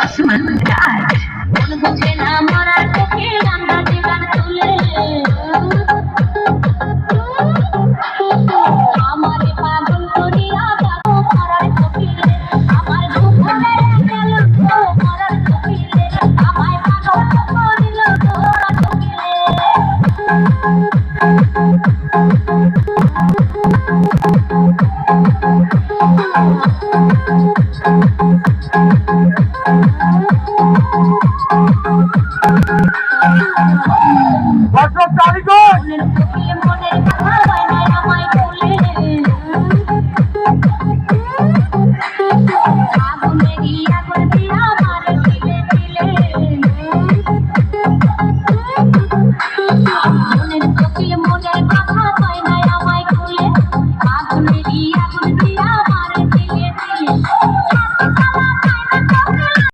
আসমান রাজ মন বুঝে না মরার চোখে আমরা জীবন তুলে আমারে পাগল করিয়া যাবো মরার চোখে আমার ঘুম ভরে গেল তো মরার চোখে আমায় পাগল করিল তোরা চোখে ভদ্র কারিগর মনের কথা হয় না আমায় বলে